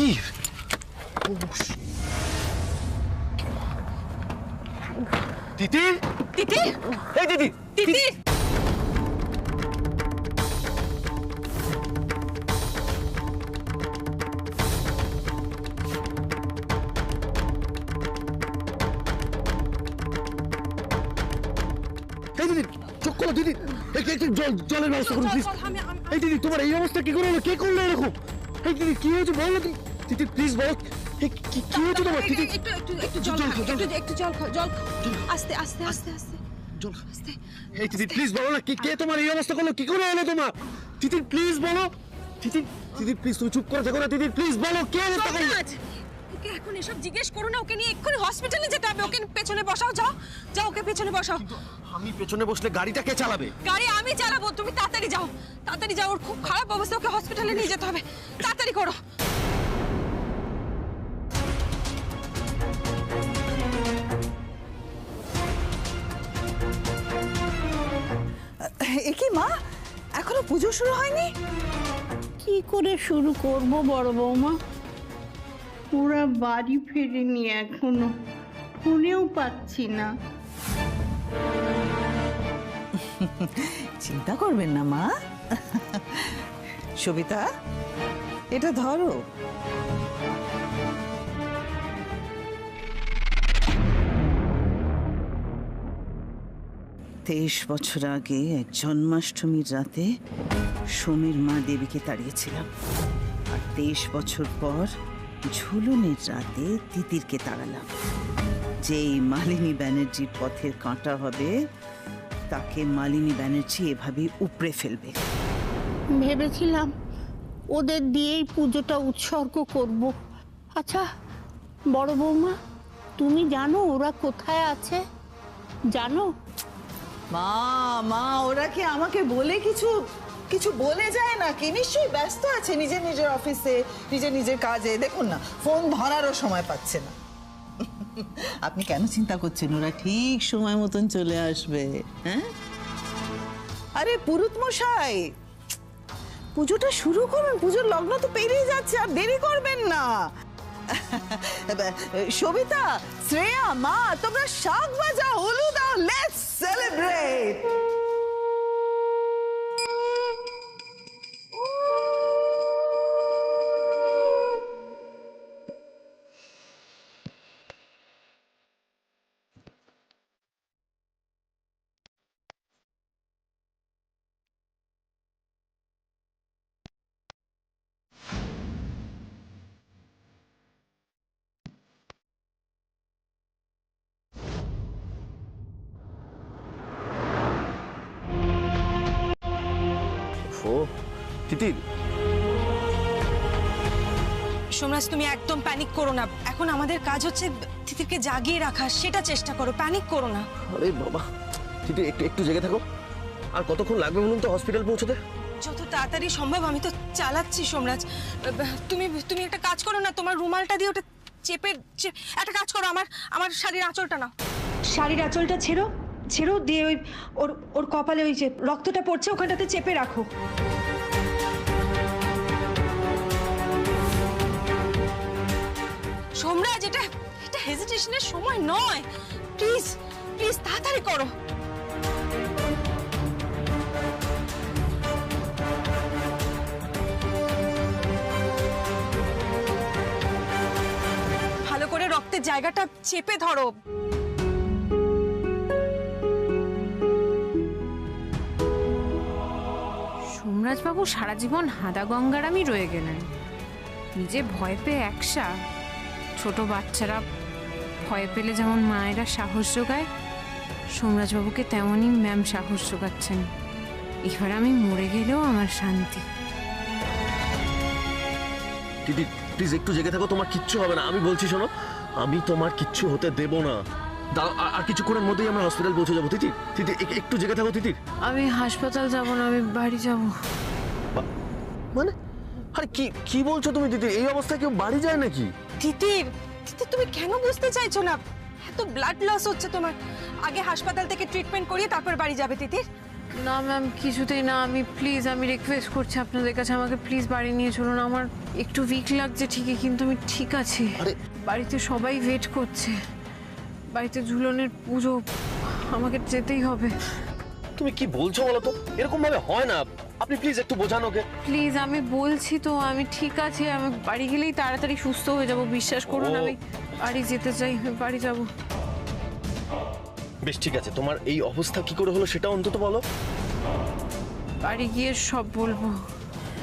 তিতির, তিতির, তিতির, এই তিতির, তিতির, এই দিদি চোখ খোলো দিদি, একটু জলের ব্যবস্থা করুন প্লিজ। এই দিদি তোমার এই অবস্থা কি করে হলো, কে করলো এরকম? এই দিদি কি হয়েছে বলো তুমি, দিদি প্লিজ বলো কি হয়েছে তোমার? দিদি একটু জল খাও, একটু জল খাও, জল আস্তে আস্তে আস্তে আস্তে জল আস্তে। এই দিদি প্লিজ বলো না, কে তোমার এই অবস্থা করলো, কি করে হলো তোমার? দিদি প্লিজ বলো, দিদি দিদি প্লিজ তুমি চুপ করে থাকো না, দিদি প্লিজ বলো কে অবস্থা করলো? ওকে এখন এসব জিজ্ঞেস করো না, ওকে নিয়ে এক্ষুনি হসপিটালে যেতে হবে। ওকে পেছনে বসাও, যাও যাও, ওকে পেছনে বসাও। আমি পেছনে বসলে গাড়িটা কে চালাবে? গাড়ি আমি চালাবো, তুমি তাড়াতাড়ি যাও, তাড়াতাড়ি যাও। ওর খুব খারাপ অবস্থা, ওকে হসপিটালে নিয়ে যেতে হবে, তাড়াতাড়ি করো। এ কি মা, এখনো পুজো শুরু হয়নি? কি করে শুরু করব বড় বৌমা? ওরা বাড়ি ফেরেনি এখনো, ফোনেও পাচ্ছি না। চিন্তা করবেন না মা। সবিতা, এটা ধরো। তেইশ বছর আগে এক জন্মাষ্টমীর রাতে সমীর মা দেবীকে তাড়িয়েছিলাম, আর 23 বছর পর ঝুলনের রাতে তিতিরকে তাড়ালাম। যেই মালিনী ব্যানার্জির পথের কাঁটা হবে তাকে মালিনী ব্যানার্জি এভাবেই উপড়ে ফেলবে। ভেবেছিলাম ওদের দিয়েই পুজোটা উৎসর্গ করব। আচ্ছা বড় বৌমা, তুমি জানো ওরা কোথায় আছে? জানো? মা মা ওরা কি আমাকে বলে কিছু কিছু বলে যায় নাকি? নিশ্চয়ই ব্যস্ত আছে নিজের নিজের অফিসে, নিজের নিজের কাজে। দেখুন না, ফোন ধরারও সময় পাচ্ছে না। আপনি কেন চিন্তা করছেন? ওরা ঠিক সময় মতন চলে আসবে। হ্যাঁ, আরে পুরুত মশাই, পুজোটা শুরু করুন, পুজোর লগ্ন তো পেরিয়ে যাচ্ছে, আর দেরি করবেন না। সবিতা, শ্রেয়া, মা তোমরা শাক বাজাও, হলু দাও, লেটস সেলিব্রেট। ও তিতির, সোমরাজ তুমি একদম প্যানিক করো না। এখন আমাদের কাজ হচ্ছে তিতিরকে জাগিয়ে রাখা, সেটা চেষ্টা করো, প্যানিক করো না। আরে বাবা তিতির একটু জেগে থাকো। আর কতক্ষণ লাগবে বলুন তো হসপিটাল পৌঁছতে? যত তাড়াতাড়ি সম্ভব। আমি তো চালাচ্ছি সোমরাজ। তুমি একটা কাজ করো না, তোমার রুমালটা দিয়ে ওটা চেপে একটা কাজ করো, আমার শাড়ির আঁচলটা নাও। শাড়ির আঁচলটা ছেড়ো ছেড়ো, দিয়ে ওই ওর কপালে ওই যে রক্তটা পড়ছে ওখানটাতে চেপে রাখো। সোমরাজ, এটা হেজিটেশনের সময় নয়, প্লিজ প্লিজ তাড়াতাড়ি করো। ভালো করে রক্তের জায়গাটা চেপে ধরো। সোমরাজবাবু সারা জীবন হাদা গঙ্গারামই রয়ে গেলেন। নিজে ভয় পেয়ে একসা, ছোট বাচ্চারা ভয় পেলে যেমন মায়েরা সাহস যোগায়, সোমরাজবাবুকে তেমনই ম্যাম সাহস যোগাচ্ছেন। এবার আমি মরে গেলেও আমার শান্তি। দিদি প্লিজ একটু জেগে থাকো, তোমার কিচ্ছু হবে না, আমি বলছি শোনো, আমি তোমার কিচ্ছু হতে দেব না। আর কিছুক্ষণের মধ্যেই আমরা হসপিটাল পৌঁছে যাবো। তিতির তিতির একটু জেগে থাকো তিতির। আমি হাসপাতাল যাব না, আমি বাড়ি যাব। মানে আরে কি বলছো তুমি তিতির? এই অবস্থায় কেউ বাড়ি যায় নাকি? তিতির তুমি কেন বুঝতে চাইছো না? এত ব্লাড লস হচ্ছে তোমার, আগে হাসপাতাল থেকে ট্রিটমেন্ট করিয়ে তারপর বাড়ি যাবে তিতির। না ম্যাম, কিছুতেই না। আমি প্লিজ, আমি রিকোয়েস্ট করছি আপনাদের কাছে, আমাকে প্লিজ বাড়ি নিয়ে চলুন। আমার একটু উইক লাগছে ঠিকই, কিন্তু আমি ঠিক আছি। আরে বাড়িতে সবাই ওয়েট করছে, বাড়িতে ঝুলনের পুজো, আমাকে যেতেই হবে। তুমি কি বলছো বলো তো? এরকম ভাবে হয় না। আপনি প্লিজ একটু বোঝান ওকে। প্লিজ, আমি বলছি তো আমি ঠিক আছি। আমি বাড়ি গেলেই তাড়াতাড়ি সুস্থ হয়ে যাব, বিশ্বাস করুন। আমি বাড়ি যেতে চাই, আমি বাড়ি যাব। বেশ ঠিক আছে, তোমার এই অবস্থা কি করে হলো সেটা অন্তত বলো। বাড়ি গিয়ে সব বলবো।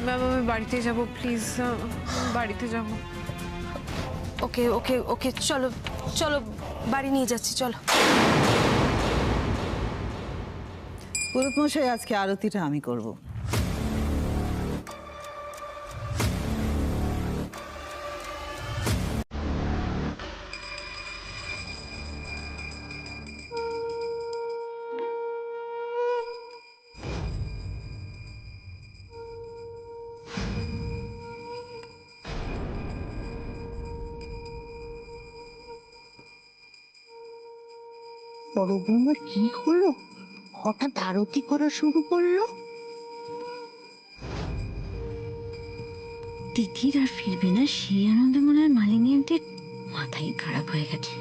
ম্যাম, আমি বাড়িতে যাব, প্লিজ বাড়িতে যাব। ওকে ওকে ওকে, চলো চলো, বাড়ি নিয়ে যাচ্ছি, চলো। পুরোহিত মশাই, আজকে আরতিটা আমি করব। বড় বৌমা কি হলো, হঠাৎ আরতি করা শুরু করলো? তিথির আর ফিরবে না সেই আনন্দে মনে হয় মালিনী আন্টির মাথাই খারাপ হয়ে গেছে।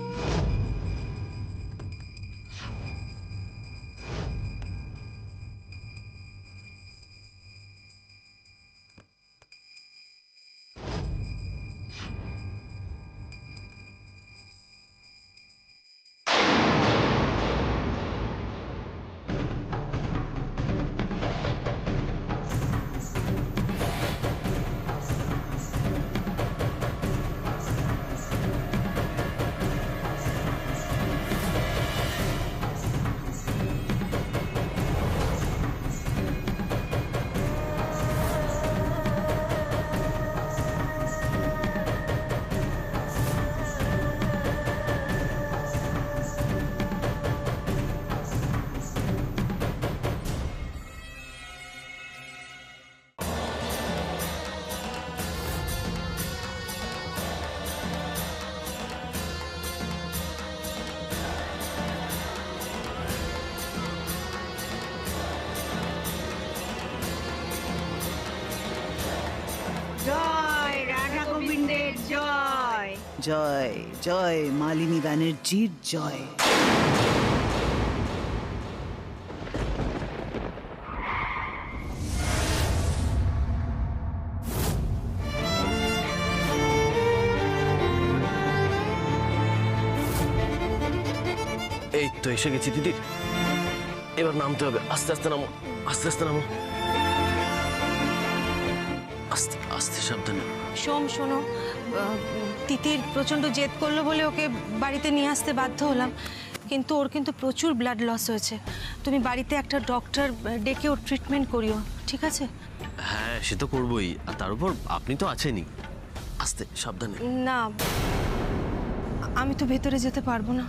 জয় রাধা গোবিন্দের জয়। জয় জয় মালিনী ব্যানার্জির জয়। এই তো এসে গেছি দিদি, এবার নামতে হবে। আস্তে আস্তে নামো, আস্তে আস্তে নামো, আস্তে আস্তে, সাবধানে। শোনো, তিতির প্রচণ্ড জেদ করলো বলে ওকে বাড়িতে নিয়ে আসতে বাধ্য হলাম, কিন্তু ওর কিন্তু প্রচুর ব্লাড লস হয়েছে। তুমি বাড়িতে একটা ডক্টর ডেকে ওর ট্রিটমেন্ট করিও, ঠিক আছে? হ্যাঁ, সে তো করবোই, আর তার উপর আপনি তো আছেনই। আস্তে, সাবধানে। না, আমি তো ভেতরে যেতে পারবো না।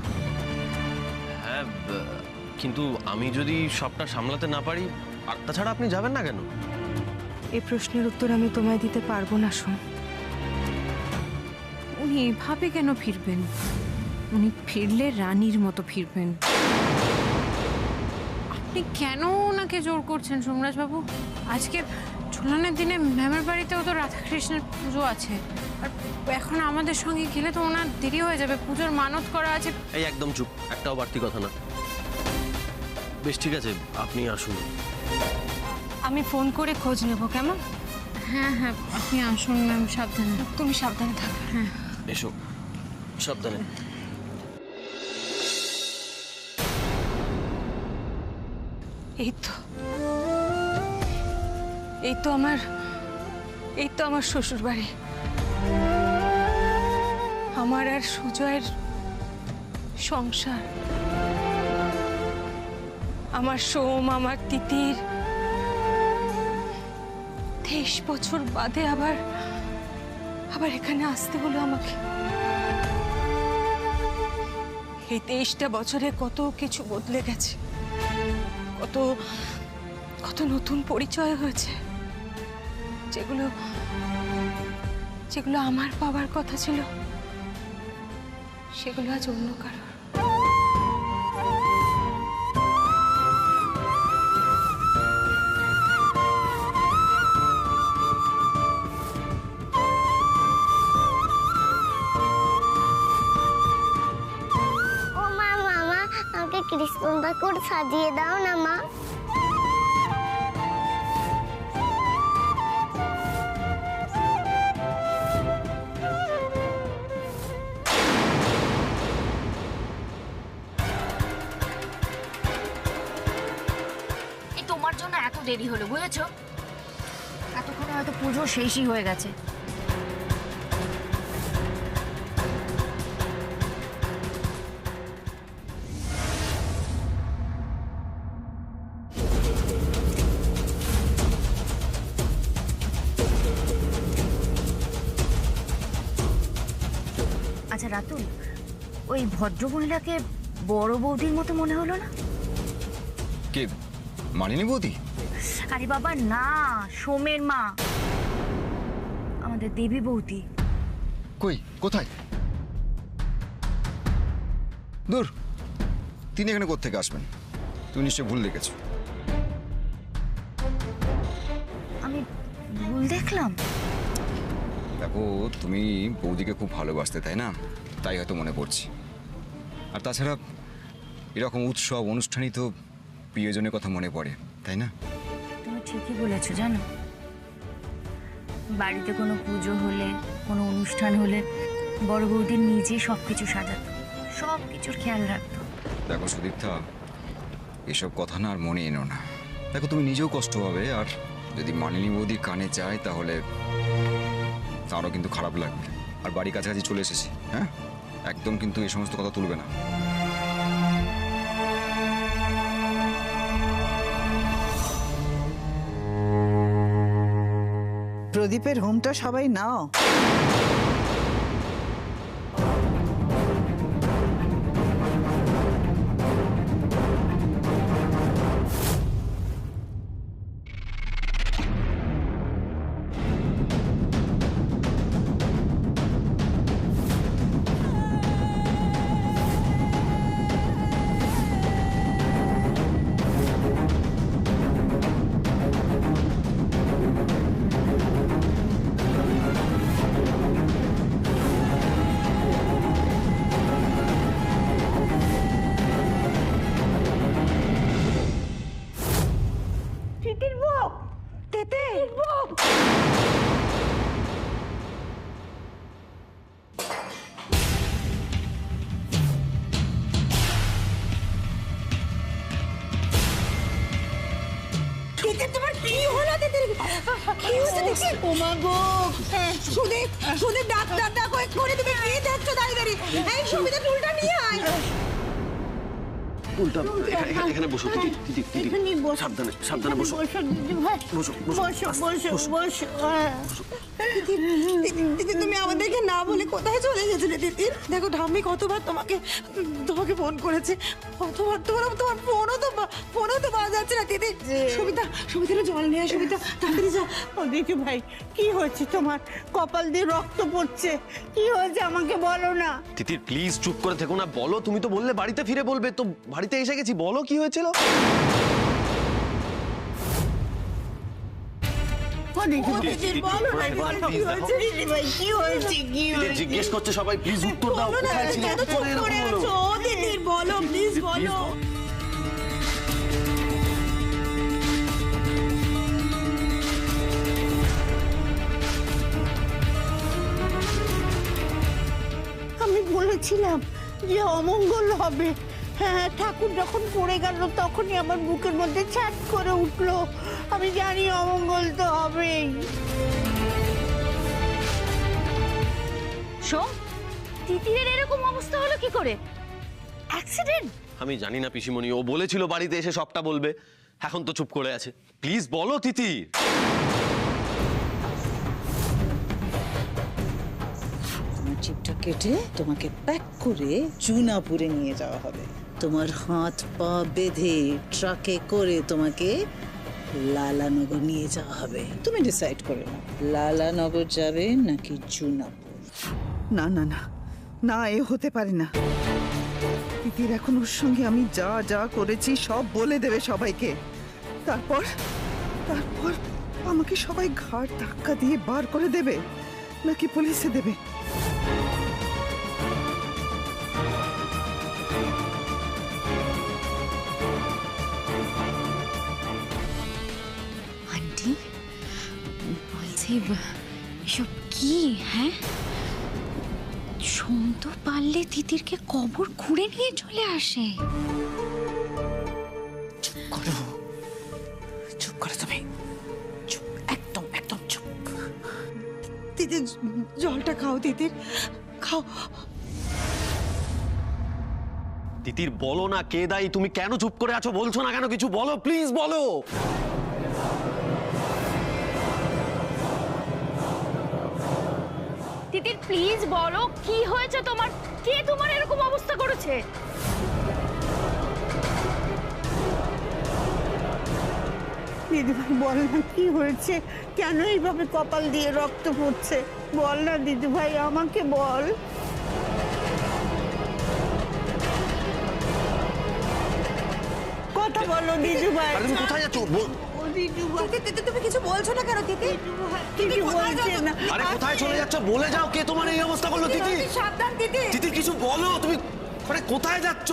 হ্যাঁ, কিন্তু আমি যদি সবটা সামলাতে না পারি, আর তাছাড়া আপনি যাবেন না কেন? এই প্রশ্নের উত্তর আমি তোমায় দিতে পারবো না। শোন, উনি এভাবে কেন ফিরবেন? উনি ফিরলে রানীর মতো ফিরবেন। আপনি কেন ওনাকে জোর করছেন সোমরাজ বাবু? আজকে ঝুলনের দিনে ম্যামের বাড়িতেও তো রাধাকৃষ্ণের পুজো আছে, আর এখন আমাদের সঙ্গে গেলে তো ওনার দেরি হয়ে যাবে। পুজোর মানত করা আছে। এই একদম চুপ, একটাও বাড়তি কথা না। বেশ ঠিক আছে, আপনি আসুন। আমি ফোন করে খোঁজ নেব, কেমন? হ্যাঁ হ্যাঁ, আপনি আসুন ম্যাম, সাবধানে। তুমি সাবধানে থাকো। হ্যাঁ, এসো, সাবধানে। এই তো আমার শ্বশুর বাড়ি। আমার আর সুজয়ের সংসার, আমার সোম, আমার তিতির 23 বছর বাদে আবার এখানে আসতে হলো আমাকে। এই 23টা বছরে কত কিছু বদলে গেছে, কত নতুন পরিচয় হয়েছে, যেগুলো আমার পাওয়ার কথা ছিল সেগুলো আজ অন্য কারোর। সুন্দর করে সাজিয়ে দাও না মা। এই তোমার জন্য এত দেরি হলো বুঝেছো? এতক্ষণে হয়তো পুজো শেষই হয়ে গেছে। আচ্ছা রাতুল, ওই ভদ্রমহিলাকে বড় বৌদির মতো মনে হলো না? কে, মানিনী বৌদি? আরে বাবা না, সোমের মা, আমাদের দেবী বৌদি। কই, কোথায়? দূর, তিনি এখানে কোত্থেকে আসবেন? তুমি নিশ্চয়ই ভুল দেখেছো। আমি ভুল দেখলাম? দেখো, তুমি বৌদিকে খুব ভালোবাসতে, তাই না? তাই হয়তো মনে পড়ছে। আর তাছাড়া এরকম উৎসব অনুষ্ঠানই তো প্রিয়জনের কথা মনে পড়ে, তাই না? তুমি ঠিকই বলেছো জানো, বাড়িতে কোনো পুজো হলে, কোনো অনুষ্ঠান হলে বড় বৌদি নিজে সবকিছু সাজাতো, সব কিছুর খেয়াল রাখতো। দেখো সুদীপ্তা, এসব কথা না আর মনে এনো না। দেখো, তুমি নিজেও কষ্ট হবে, আর যদি মানিনী বৌদি কানে যায় তাহলে তারও কিন্তু খারাপ লাগবে। আর বাড়ি কাছাকাছি চলে এসেছি, হ্যাঁ? একদম কিন্তু এই সমস্ত কথা তুলবে না। প্রদীপের হোমটা সবাই নাও। উল্টা এখানে বসো, দিদি দিদি দিদি, সাবধানে সাবধানে বসো, বসো বসো। দিদি তুমি আমাদেরকে না বলে কোথায় চলে গেছিলে দিদি? দেখো ঠাম্মি কতবার তোমাকে ফোন করেছে, কতবার তোমার ফোনও তো পাওয়া যাচ্ছে না দিদি। সুবিধা জল নিয়ে সুবিধা, তাড়াতাড়ি যা। ওদিকে ভাই, কি হয়েছে তোমার? কপাল দিয়ে রক্ত পড়ছে, কি হয়েছে আমাকে বলো না। তিতির প্লিজ চুপ করে থেকো না, বলো। তুমি তো বললে বাড়িতে ফিরে বলবে, তো বাড়িতে এসে গেছি, বলো কি হয়েছিল। জিজ্ঞেস করছে সবাই, প্লিজ উত্তর দাও। কোথায় ছিলে? বলো প্লিজ বলো। আমি বলেছিলাম যে অমঙ্গল হবে। হ্যাঁ, ঠাকুর যখন পড়ে গেল তখনই আমার বুকের মধ্যে ছ্যাট করে উঠলো। আমি জানি অমঙ্গল তো হবেই। সোম, তিতিরের এরকম অবস্থা হলো কি করে? অ্যাক্সিডেন্ট? আমি জানি না পিসিমণি, ও বলেছিল বাড়িতে এসে সবটা বলবে, এখন তো চুপ করে আছে। প্লিজ বলো তিতির। চিপটা কেটে তোমাকে প্যাক করে চুনাপুরে নিয়ে যাওয়া হবে। তোমার হাত পা বেঁধে ট্রাকে করে তোমাকে লালানগর নিয়ে যাওয়া হবে। তুমি ডিসাইড করে নাও, লালানগর যাবে নাকি চুনাপুর। না না না না, এ হতে পারে না। দিদির এখন ওর সঙ্গে আমি যা যা করেছি সব বলে দেবে সবাইকে। তারপর তারপর আমাকে সবাই ঘাড় ধাক্কা দিয়ে বার করে দেবে নাকি পুলিশে দেবে। আন্টি বলছি এসব কি? হ্যাঁ, সোম তো পারলে তিতিরকে কবর খুঁড়ে নিয়ে চলে আসে। চুপ করো তুমি, চুপ, একদম একদম চুপ। তিতির জলটা খাও, তিতির খাও। তিতির বলো না কে দায়ী, তুমি কেন চুপ করে আছো? বলছো না কেন কিছু? বলো প্লিজ, বলো। তিতির প্লিজ বলো কি হয়েছে তোমার? কে তোমার এরকম অবস্থা করেছে? দিদিভাই বল না কি হয়েছে, কেন এইভাবে কপাল দিয়ে রক্ত পড়ছে? বল না দিদিভাই, আমাকে বল। কথা বলো দিদিভাই। আরে তুমি কোথায় যাচ্ছো? তুমি কিছু বলছো না কেন তিতির? কিছু বলছে না। আরে কোথায় চলে যাচ্ছ? বলে যাও কে তোমার এই অবস্থা করলো। তিতির, সাবধান তিতির। তিতির কিছু বলো। তুমি আরে কোথায় যাচ্ছ?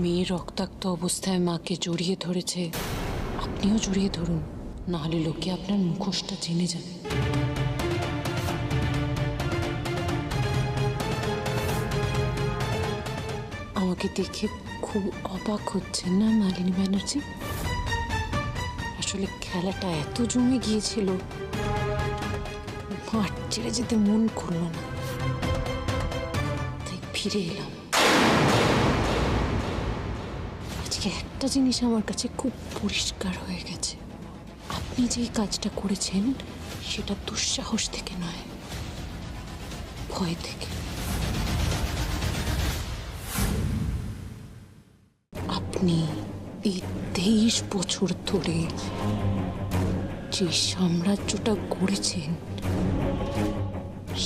মেয়ে রক্তাক্ত অবস্থায় মাকে জড়িয়ে ধরেছে, আপনিও জড়িয়ে ধরুন, নাহলে লোকে আপনার মুখোশটা জেনে যাবে। আমাকে দেখে খুব অবাক হচ্ছেন না মালিনী ব্যানার্জি? আসলে খেলাটা এত জমে গিয়েছিল, মাঠ ছেড়ে যেতে মন করল না, তাই ফিরে এলাম। আজকে একটা জিনিস আমার কাছে খুব পরিষ্কার হয়ে গেছে, আপনি যেই কাজটা করেছেন সেটা দুঃসাহস থেকে নয়, ভয় থেকে। আপনি এই 23 বছর ধরে যে সাম্রাজ্যটা গড়েছেন,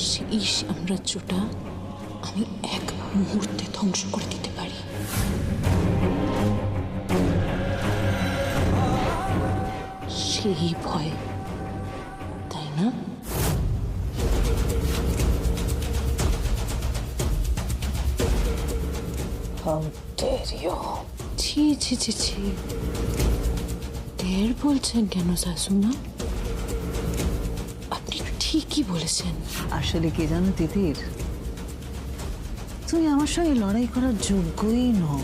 সেই সাম্রাজ্যটা আমি এক মুহূর্তে ধ্বংস করে দিতে পারি। সেই ভয়, তাই না? ছি ছি ছি ছি, ঢের বলছেন কেন শাশুমা? আপনি ঠিকই বলেছেন। আসলে কি জানো তিতির, তুমি আমার সঙ্গে লড়াই করার যোগ্যই নও।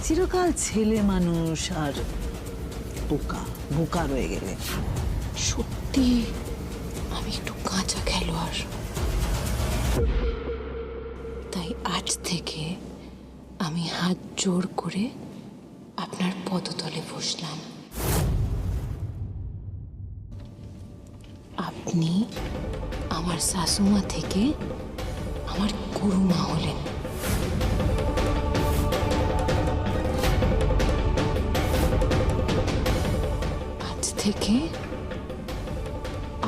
চিরকাল ছেলে মানুষ আর বোকা বোকা রয়ে গেলে। সত্যি আমি একটু কাঁচা খেলোয়াড়, তাই আজ থেকে আমি হাত জোর করে আপনার পদতলে বসলাম। আপনি আমার শাশুমা থেকে আমার গুরুমা হলেন। আজ থেকে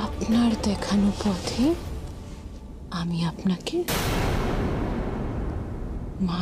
আপনার দেখানো পথে আমি আপনাকে মা